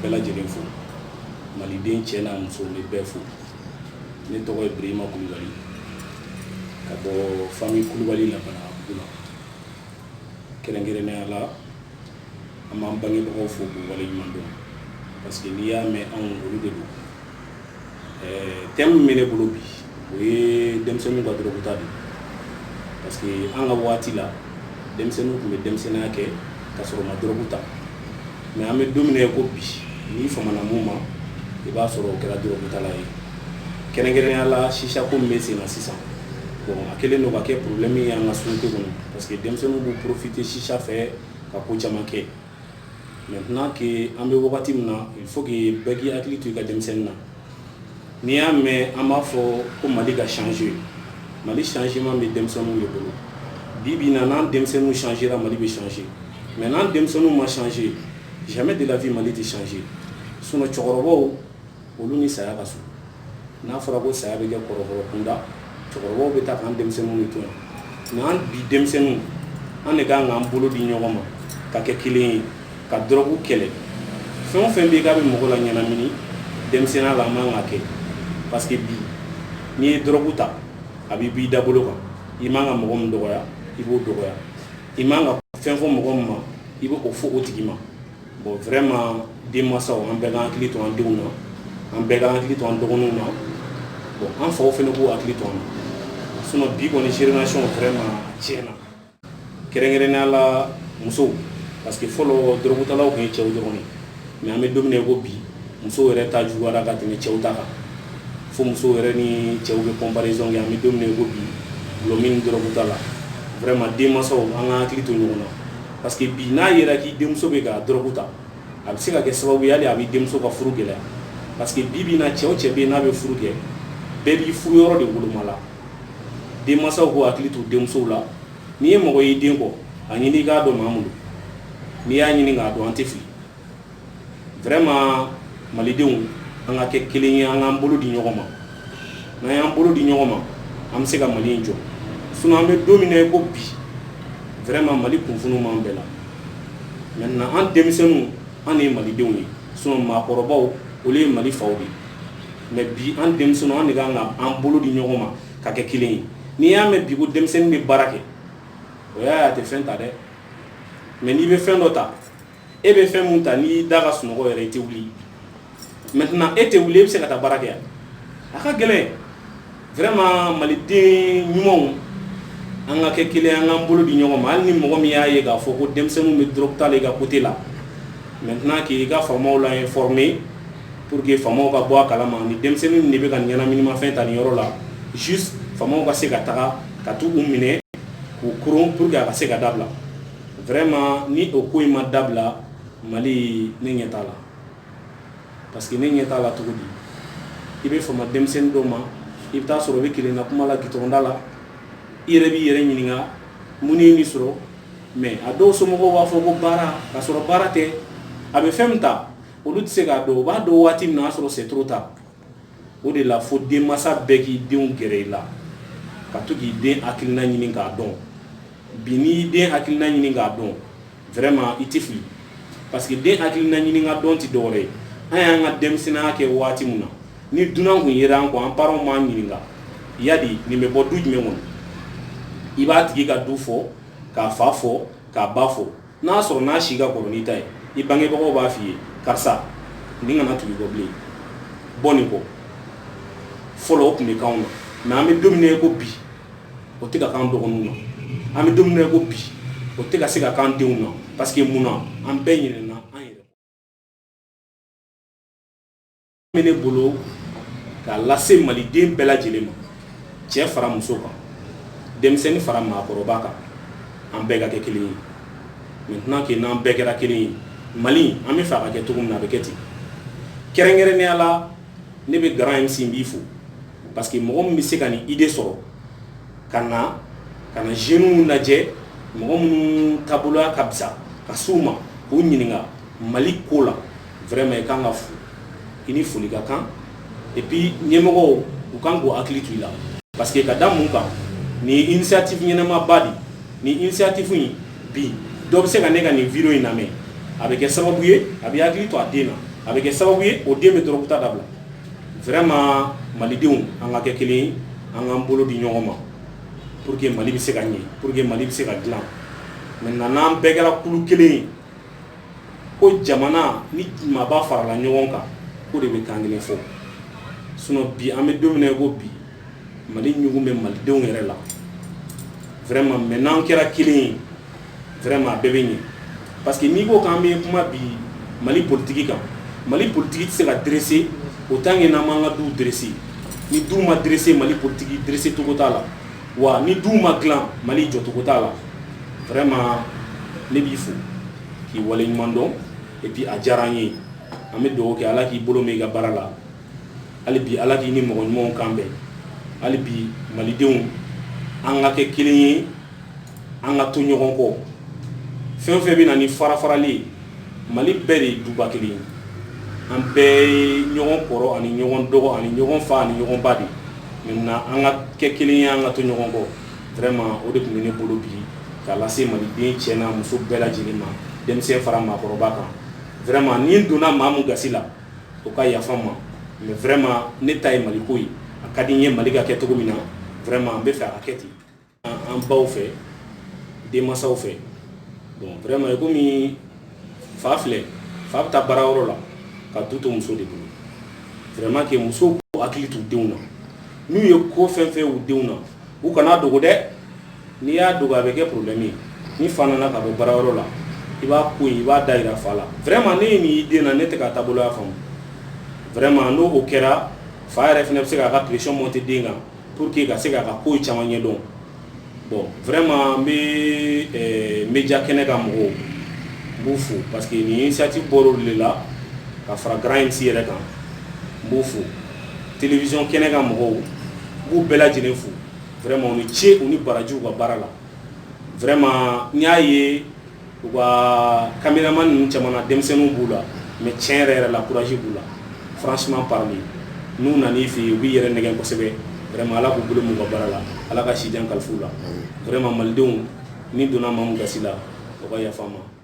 Bella Jennifer, Maliden Chena Muso le Befu, Neto Brima Koulibaly, Kabo famille Koulibaly la bana bula. Kerengere ala amam bangi bako fobu wala yimando parce que niya me an olu de do tem mene bolo bi o demsenu ko dro butadi parce que an ga wati la demsenu ko demsena ke kasoro ma dro buta mais ame dominer ko bi ni famana muma e ba soro kera dro butala yi kerengere ala shisha ko mesi na 600 bon akele no ba ke problème ya nga sunte kono parce que demsenu bu profiter shisha fait ka ko chamake maintenant que ambe wakati mna il faut que bagi atli tu ka demsenna ni ame amafo ko mali ga changer mali changement me demsenu le bolo bibi na nan demsenu changera mali be changer maintenant demsenu ma changer jamais de la vie mali te changer suno chokorobo oluni saya kasu na fara ko saya be ga koroboro kunda chokorobo be ta kan demsenu ni to nan bi demsenu an ga ngam bolo di nyogoma ka ke kilin ka drogu kele fon fen bi ga be mogola nyana mini demsena la manga ke parce que bi ni drogu ta abi bi dabolo ka imanga mogom dogoya ibo dogoya imanga fen fo mogom ma ibo ko fo otigima bon vraiment des massa on be ga klito an dewna an be ga klito an dogonu na bon an fo fen ko aklito an suno bi ko ni génération vraiment tiena kerengere na la muso parce que follow drogutalaw ko ciew droni mais ame domine go bi muso ere ta juwara ga tene ciew taka fo muso ere ni ciew be comparaison ya ame domine go bi lo min drogutala vraiment demaso anga klito nyona parce que bi na yera ki demso be ga droguta abi sika ke sababu yali abi demso ka furugela parce que bibi na ciew be na be furuge be bi furu yoro de wulumala demaso ko aklito demso la ni mo go yidin ko anyini ga do mamudu ni ya nyini nga do antefi vraiment malideu anga ke kilin anga mbolo di nyogoma na ya mbolo di nyogoma am se ga mali njo sunu ambe dominer ko bi vraiment mali kunfunu mambela maintenant en demisenu ani malideu ni sunu ma korobaw ole mali fawdi mais bi en demisenu an ga nga am mbolo di nyogoma ka ke kilin ni ya me bi ko demisen ni barake o ya te fenta de mais ni be fen dota e be fen munta ni daga sunogo yere te wuli maintenant ete wuli be se ka ta barake aka gele vraiment malide nyumon anga ke kile anga mbolo di nyogo mal ni mogo mi yaye ga foko demsenu me docteur les ga côté là maintenant ki ga famo la informer pour que famo ga bo kala ma ni demsenu ni be ga nyana minima fin ta ni yoro la juste famo ga se ga ta ka tu umine ko kuron pour que ga se ga dabla vraiment ni o ko ima dabla mali ne nyetala parce que ne nyetala to di ibe fama demsen do ma ibta soro be kile na kuma la gitonda la ire bi yere nyininga muni ni soro mais ado so mo wa fo ko bara ka soro bara te abe femta o lut se ga do ba do wati na soro c'est trop tard o de la faut de massa beki diun gere la ka to gi den akilna nyininga don bini den akilna nyininga don vraiment itifi parce que den akilna nyininga don ti dore aya nga demsina ke wati muna ni dunan ku yera ko an paro ma nyininga yadi ni me bodu me won iba tigi ka du fo ka fa fo ka ba fo na so na shiga ko ni tay ibange bako ba fi karsa ninga na tu go bli boni ko follow up ni kauna na me dominer ko bi o tiga kan do nuna ami dominer ko bi o tiga siga kan de una parce que muna am benyina na ayere mene bolo ka lasse mali dem bela jelema che fara muso ka demseni fara ma korobaka am bega ke kili maintenant que nan begera kili mali ami fara ke tugum na beketi kerengere ne ala ne be grand MC mbifu parce que mo mi se kan idée soro kana jeune na je mo tabula kabisa kasuma ko nyininga Mali ko la vraiment kan ka fu ini foli ka kan et puis ɲɛmɔgɔw u kan k'u hakili to i la parce que ka da mun kan ni initiative ɲɛnama ba di ni initiative in bi dɔ bɛ se ka ne ka nin video in lamɛn a bɛ kɛ sababu ye a bɛ hakili to a den na a bɛ kɛ sababu ye o den bɛ dɔrɔguta dabila vraiment malidenw an ka kɛ kelen ye an k'an bolo di ɲɔgɔn ma pour que Mali bɛ se ka ɲɛ pour que Mali bɛ se ka dilan maintenant n'an bɛɛ kɛra kulu kelen ye ko jamana ni maba farala ɲɔgɔn kan ko de bɛ kan kelen fɔ sinon bi an bɛ don min na ko bi Mali ɲugun bɛ malidenw yɛrɛ la vraiment mais n'an kɛra kelen ye vraiment a bɛɛ bɛ ɲɛ parce que n'i ko k'an bɛ kuma bi Mali politique kan Mali politique tɛ se ka dresser autant que n'an m'an ka duw dresser ni duw ma dresser Mali politique dresser cogo t'a la wa ni duw ma dilan Mali jɔ cogo t'a la vraiment ne b'i fo k'i waleɲuman dɔn et puis a diyara an ye an bɛ dugawu kɛ Ala k'i bolo mɛn i ka baara la hali bi Ala k'i ni mɔgɔ ɲumanw kan bɛn hali bi malidenw an ka kɛ kelen ye an ka to ɲɔgɔn kɔ fɛn fɛn bɛ na ni fara-farali ye Mali bɛɛ de ye duba kelen ye an bɛɛ ye ɲɔgɔn kɔrɔ ani ɲɔgɔn dɔgɔ ani ɲɔgɔn fa ani ɲɔgɔn ba de maintenant an ka kɛ kelen ye an ka to ɲɔgɔn kɔ vraiment o de tun bɛ ne bolo bi k'a lase maliden cɛ n'a muso bɛɛ lajɛlen ma denmisɛn fara maakɔrɔba kan vraiment ni n donna maa mun gasi la o ka yafa n ma mais vraiment ne ta ye Maliko ye a ka di n ye Mali ka kɛ cogo min na vraiment n bɛ fɛ a ka kɛ ten an baw fɛ denmansaw fɛ bon vraiment komi fa filɛ fa bɛ taa baarayɔrɔ la ka du to muso de bolo vraiment que musow k'u hakili t'u denw na n'u ye ko fɛn fɛn u denw na u kana dogo dɛ n'i y'a dogo a bɛ kɛ problème ye ni fa nana ka bɔ baarayɔrɔ la i b'a ko in i b'a da yira fa la vraiment ne ye nin y'i den na ne tɛ k'a taaboloya faamu vraiment n'o o kɛra fa yɛrɛ fana bɛ se k'a ka pression monter den kan pour que ka se k'a ka kow caman ɲɛdɔn bon vraiment n bɛ média kɛnɛ ka mɔgɔw n b'u fo parce que nin initiative bɔra olu de la ka fara Grand MC yɛrɛ kan n b'u fo télévision kɛnɛ ka mɔgɔw n b'u bɛɛ lajɛlen fo vraiment u ni ce u ni barajiw ka baara la vraiment n y'a ye u ka caméraman ninnu caman na denmisɛnninw b'u la mais tiɲɛ yɛrɛ la courage b'u la franchement parler n'u nan'i fɛ yen u b'i yɛrɛ nɛgɛn kosɛbɛ vraiment Ala k'u bolo mun ka baara la Ala ka sijan kalifu la vraiment malidenw ni donna maa mun gasi la o ka yafa n ma